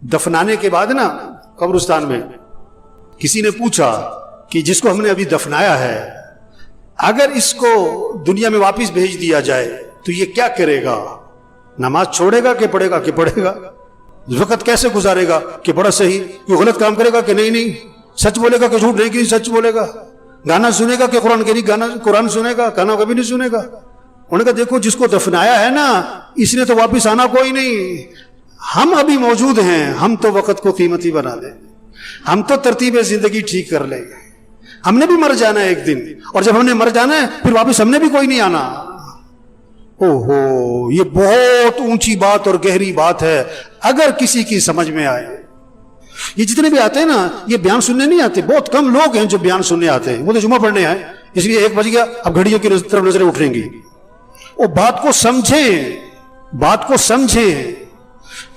دفنانے کے بعد نا قبرستان میں کسی نے پوچھا کہ جس کو ہم نے ابھی دفنایا ہے اگر اس کو دنیا میں واپس بھیج دیا جائے تو یہ کیا کرے گا؟ نماز چھوڑے گا کہ پڑھے گا؟ کہ پڑھے گا؟ وقت کیسے گزارے گا؟ کہ بڑا صحیح. کوئی غلط کام کرے گا کہ نہیں سچ بولے گا کہ جھوٹ نہیں کہ سچ بولے گا؟ گانا سنے گا کہ قرآن کہ نہیں گانا قرآن سنے گا؟ گانا کبھی نہیں سنے گا. انہوں نے کہا دیکھو جس کو دفنایا ہے نا اس نے تو واپس آنا کوئی نہیں. ہم ابھی موجود ہیں, ہم تو وقت کو قیمتی بنا دیں, ہم تو ترتیب زندگی ٹھیک کر لیں گے. ہم نے بھی مر جانا ہے ایک دن, اور جب ہم نے مر جانا ہے پھر واپس ہم نے بھی کوئی نہیں آنا. اوہو یہ بہت اونچی بات اور گہری بات ہے اگر کسی کی سمجھ میں آئے. یہ جتنے بھی آتے ہیں نا یہ بیان سننے نہیں آتے, بہت کم لوگ ہیں جو بیان سننے آتے ہیں. وہ تو جمعہ پڑھنے آئے اس لیے 1 بج گیا اب گھڑیوں کی طرف نظریں اٹھیں گی. وہ بات کو سمجھیں, بات کو سمجھیں.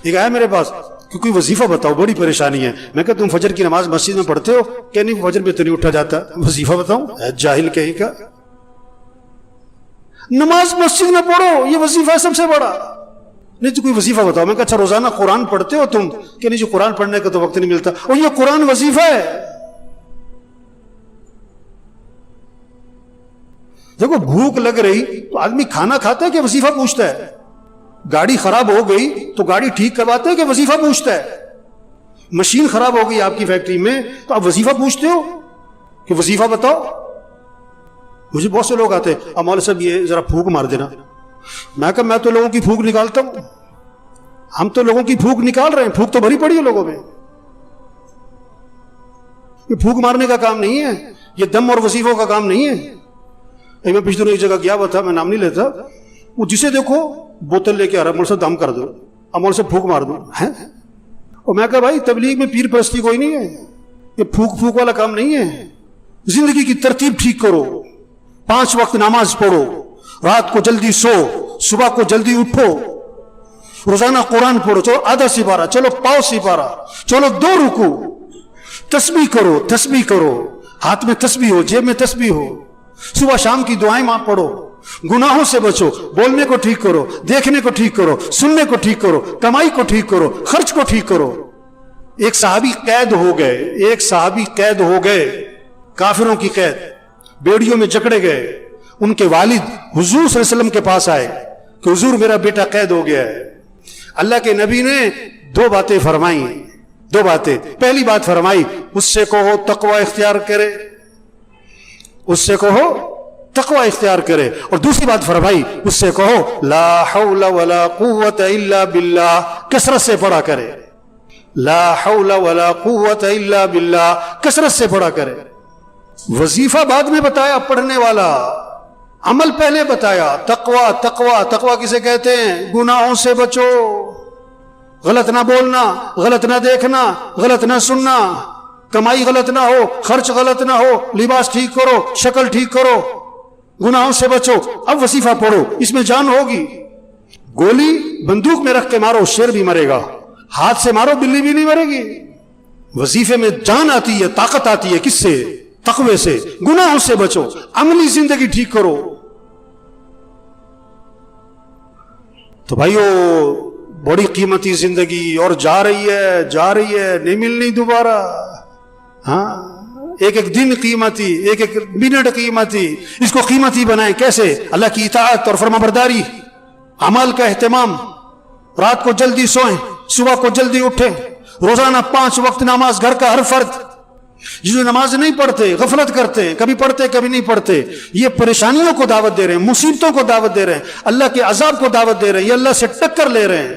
ایک آیا میرے پاس کہ کوئی وظیفہ بتاؤ, بڑی پریشانی ہے. میں کہا تم فجر کی نماز مسجد میں پڑھتے ہو؟ کہ نہیں فجر میں تو نہیں اٹھا جاتا. وظیفہ بتاؤں؟ جاہل کہیں کا. نماز مسجد میں پڑھو یہ وظیفہ ہے سب سے بڑا. نہیں تو کوئی وظیفہ بتاؤ. میں کہا اچھا روزانہ قرآن پڑھتے ہو تم؟ کہ نہیں جو قرآن پڑھنے کا تو وقت نہیں ملتا. اور یہ قرآن وظیفہ ہے. دیکھو بھوک لگ رہی تو آدمی کھانا کھاتا ہے کہ وظیفہ پوچھتا ہے؟ گاڑی خراب ہو گئی تو گاڑی ٹھیک کرواتے ہیں کہ وظیفہ پوچھتا ہے؟ مشین خراب ہو گئی آپ کی فیکٹری میں تو آپ وظیفہ پوچھتے ہو کہ وظیفہ بتاؤ؟ مجھے بہت سے لوگ آتے ہیں اب مولوی صاحب یہ ذرا پھونک مار دینا. میں کہا میں تو لوگوں کی پھونک نکالتا ہوں. ہم تو لوگوں کی پھونک نکال رہے ہیں, پھونک تو بھری پڑی ہے لوگوں میں. یہ پھونک مارنے کا کام نہیں ہے, یہ دم اور وظیفوں کا کام نہیں ہے. میں پچھلے دنوں ایک جگہ گیا ہوا تھا, میں نام نہیں لیتا, وہ جسے دیکھو بوتل لے کے آ رہا, مول سے دم کر دو, اب مول سے پھونک مار دو. اور میں کہا بھائی تبلیغ میں پیر پرستی کوئی نہیں ہے, یہ پھونک پھونک والا کام نہیں ہے. زندگی کی ترتیب ٹھیک کرو, 5 وقت نماز پڑھو, رات کو جلدی سو, صبح کو جلدی اٹھو, روزانہ قرآن پڑھو, چلو آدھا سپارہ, چلو پاؤ سپارہ, چلو 2 رکوع, تسبیح کرو, تسبیح کرو, ہاتھ میں تسبیح ہو, جیب میں تسبیح ہو, صبح شام کی دعائیں ماں پڑھو, گناہوں سے بچو, بولنے کو ٹھیک کرو, دیکھنے کو ٹھیک کرو, سننے کو ٹھیک کرو, کمائی کو ٹھیک کرو, خرچ کو ٹھیک کرو. ایک صحابی قید ہو گئے, ایک صحابی قید ہو گئے, کافروں کی قید, بیڑیوں میں جکڑے گئے. ان کے والد حضور صلی اللہ علیہ وسلم کے پاس آئے کہ حضور میرا بیٹا قید ہو گیا ہے. اللہ کے نبی نے 2 باتیں فرمائی, 2 باتیں. پہلی بات فرمائی اس سے کہو تقوی اختیار کرے, اس سے کہو تقوی اختیار کرے. اور دوسری بات فرمائی اس سے کہو لا حول ولا قوت الا باللہ, کثرت سے پڑھا کرے. لا حول ولا قوت الا باللہ, کثرت سے پڑھا کرے. وظیفہ بعد میں بتایا پڑھنے والا, عمل پہلے بتایا. تقوی تقوی تقوی کسے کہتے ہیں؟ گناہوں سے بچو, غلط نہ بولنا, غلط نہ دیکھنا, غلط نہ سننا, کمائی غلط نہ ہو, خرچ غلط نہ ہو, لباس ٹھیک کرو, شکل ٹھیک کرو, گناہوں سے بچو. اب وظیفہ پڑھو, اس میں جان ہوگی. گولی بندوق میں رکھ کے مارو شیر بھی مرے گا, ہاتھ سے مارو بلی بھی نہیں مرے گی. وظیفے میں جان آتی ہے, طاقت آتی ہے. کس سے؟ تقوی سے. گناہوں سے بچو, عملی زندگی ٹھیک کرو. تو بھائیو بڑی قیمتی زندگی اور جا رہی ہے, جا رہی ہے, نہیں ملنی دوبارہ. ہاں ایک ایک دن قیمتی, ایک ایک منٹ قیمتی. اس کو قیمتی بنائیں کیسے؟ اللہ کی اطاعت اور فرمانبرداری, اعمال کا اہتمام, رات کو جلدی سوئیں, صبح کو جلدی اٹھیں, روزانہ 5 وقت نماز. گھر کا ہر فرد جنہوں نماز نہیں پڑھتے, غفلت کرتے, کبھی پڑھتے کبھی نہیں پڑھتے, یہ پریشانیوں کو دعوت دے رہے ہیں, مصیبتوں کو دعوت دے رہے ہیں, اللہ کے عذاب کو دعوت دے رہے ہیں, یہ اللہ سے ٹکر لے رہے ہیں.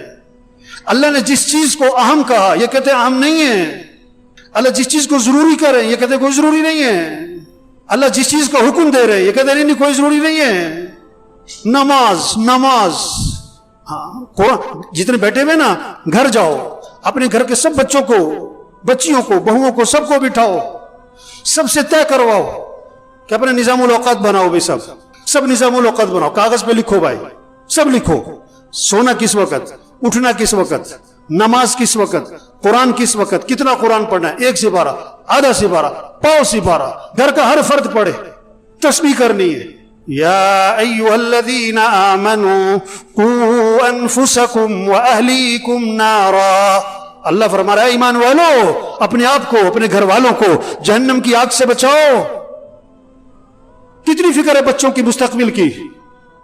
اللہ نے جس چیز کو اہم کہا یہ کہتے ہیں اہم نہیں ہے. اللہ جس چیز کو ضروری کر رہے ہیں یہ کہتے ہیں کوئی ضروری نہیں ہے. اللہ جس چیز کا حکم دے رہے ہیں یہ کہتے ہیں نہیں کوئی ضروری نہیں ہے. نماز نماز. قرآن جتنے بیٹھے ہوئے نا, گھر جاؤ, اپنے گھر کے سب بچوں کو, بچیوں کو, بہوؤں کو, سب کو بٹھاؤ, سب سے طے کرواؤ کہ اپنے نظام الاوقات بناؤ. بھی سب نظام الاوقات بناؤ, کاغذ پہ لکھو بھائی, سب لکھو. سونا کس وقت, اٹھنا کس وقت, نماز کس وقت, قرآن کس وقت, کتنا قرآن پڑھنا ہے, 1 سپارہ, آدھا سپارہ, پاؤ سپارہ. گھر کا ہر فرد پڑھے, تسبیح کرنی ہے. یا ایھا الذین آمنوا قوا انفسکم واہلیکم نارا اللہ فرما رہا ہے ایمان والو اپنے آپ کو اپنے گھر والوں کو جہنم کی آگ سے بچاؤ. کتنی فکر ہے بچوں کی مستقبل کی,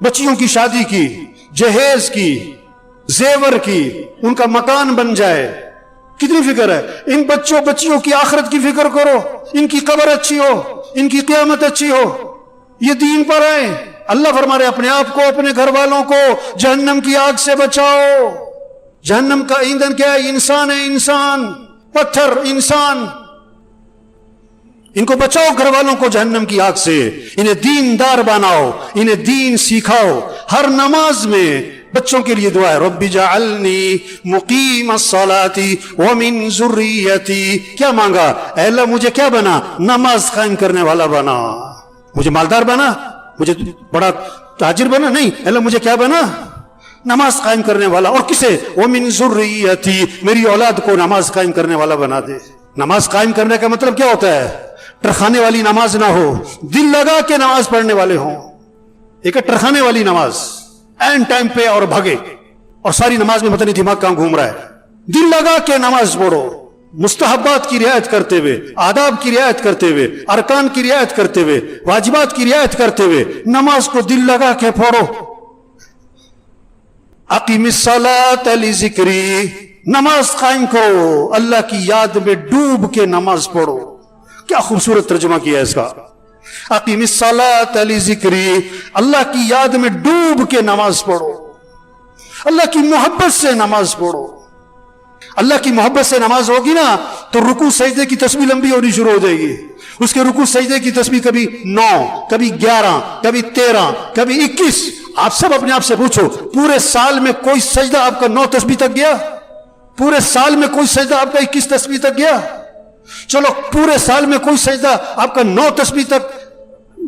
بچیوں کی شادی کی, جہیز کی, زیور کی, ان کا مکان بن جائے. کتنی فکر ہے. ان بچوں بچیوں کی آخرت کی فکر کرو, ان کی قبر اچھی ہو, ان کی قیامت اچھی ہو, یہ دین پر آئے. اللہ فرما رہے اپنے آپ کو اپنے گھر والوں کو جہنم کی آگ سے بچاؤ. جہنم کا ایندھن کیا ہے؟ انسان ہے, انسان, پتھر, انسان. ان کو بچاؤ گھر والوں کو جہنم کی آگ سے. انہیں دیندار بناؤ, انہیں دین سکھاؤ. ہر نماز میں بچوں کے لیے دعا ہے رب جعلنی مقیم الصلاۃ ومن ذریتی. کیا مانگا؟ اے اللہ مجھے کیا بنا؟ نماز قائم کرنے والا بنا. مجھے مالدار بنا, مجھے بڑا تاجر بنا نہیں, اللہ مجھے کیا بنا؟ نماز قائم کرنے والا. اور کسے؟ ومن ذریتی, میری اولاد کو نماز قائم کرنے والا بنا دے. نماز قائم کرنے کا مطلب کیا ہوتا ہے؟ ٹرخانے والی نماز نہ ہو, دل لگا کے نماز پڑھنے والے ہوں. ایک ٹرخانے والی نماز, این ٹائم پہ اور بھگے, اور ساری نماز میں پتہ نہیں دماغ کہاں گھوم رہا ہے. دل لگا کے نماز پڑھو, مستحبات کی رعایت کرتے ہوئے, آداب کی رعایت کرتے ہوئے, ارکان کی رعایت کرتے ہوئے, واجبات کی رعایت کرتے ہوئے نماز کو دل لگا کے پڑھو. اقیم الصلاۃ لذکری, نماز قائم کرو, اللہ کی یاد میں ڈوب کے نماز پڑھو. کیا خوبصورت ترجمہ کیا ہے اس کا. اقیم الصلاۃ لذکری, اللہ کی یاد میں ڈوب کے نماز پڑھو, اللہ کی محبت سے نماز پڑھو. اللہ کی محبت سے نماز ہوگی نا تو رکوع سجدے کی تسبیح لمبی ہونی شروع ہو جائے گی. اس کے رکوع سجدے کی تسبیح کبھی 9, کبھی 11, کبھی 13, کبھی 21. آپ سب اپنے آپ سے پوچھو, پورے سال میں کوئی سجدہ آپ کا 9 تسبیح تک گیا؟ پورے سال میں کوئی سجدہ آپ کا 21 تسبیح تک گیا؟ چلو پورے سال میں کوئی سجدہ آپ کا 9 تسبیح تک,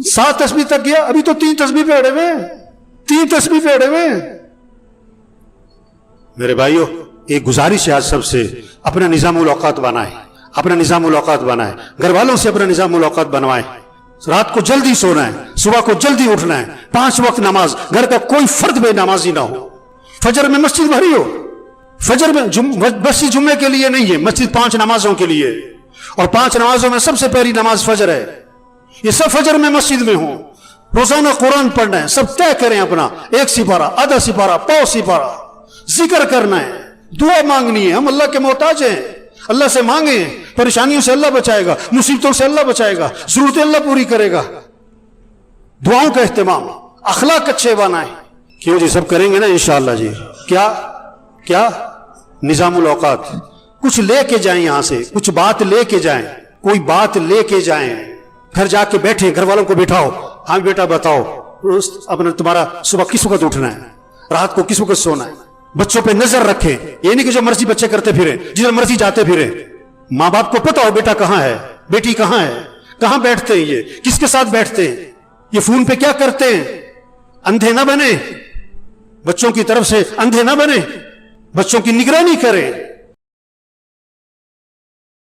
7 تسبیح تک گیا؟ ابھی تو 3 تسبیح پہ اڑے ہوئے, 3 تسبیح پہ اڑے ہوئے. میرے بھائیو ایک گزارش ہے آج سب سے, اپنا نظام الاوقات بنائیں, اپنا نظام الاوقات بنائیں, گھر والوں سے اپنا نظام الاوقات بنوائیں. رات کو جلدی سونا ہے, صبح کو جلدی اٹھنا ہے, 5 وقت نماز, گھر کا کوئی فرد بے نمازی نہ ہو. فجر میں مسجد بھری ہو, فجر میں مسجد جمعے کے لیے نہیں ہے, مسجد 5 نمازوں کے لیے, اور 5 نمازوں میں سب سے پہلی نماز فجر ہے. یہ سب فجر میں مسجد میں ہوں, روزانہ قرآن پڑھنا ہے, سب طے کریں اپنا 1 سپارہ, آدھا سپارہ, پاؤ سپارہ, ذکر کرنا ہے, دعا مانگنی ہے. ہم اللہ کے محتاج ہیں, اللہ سے مانگیں, پریشانیوں سے اللہ بچائے گا, مصیبتوں سے اللہ بچائے گا, ضرورتیں اللہ پوری کرے گا. دعاؤں کا اہتمام, اخلاق اچھے بنائیں. کیوں جی, سب کریں گے نا انشاءاللہ جی. کیا نظام الاوقات, کچھ لے کے جائیں یہاں سے, کچھ بات لے کے جائیں, کوئی بات لے کے جائیں. گھر جا کے بیٹھیں, گھر والوں کو بٹھاؤ, ہاں بیٹا بتاؤ اپنا تمہارا صبح کس وقت اٹھنا ہے, رات کو کس وقت سونا ہے. بچوں پہ نظر رکھیں, یہ نہیں کہ جو مرضی بچے کرتے پھریں, جدھر مرضی جاتے پھریں. ماں باپ کو پتا ہو بیٹا کہاں ہے, بیٹی کہاں ہے, کہاں بیٹھتے ہیں, یہ کس کے ساتھ بیٹھتے ہیں, یہ فون پہ کیا کرتے ہیں. اندھے نہ بنے, بچوں کی طرف سے اندھے نہ بنے, بچوں کی نگرانی کریں.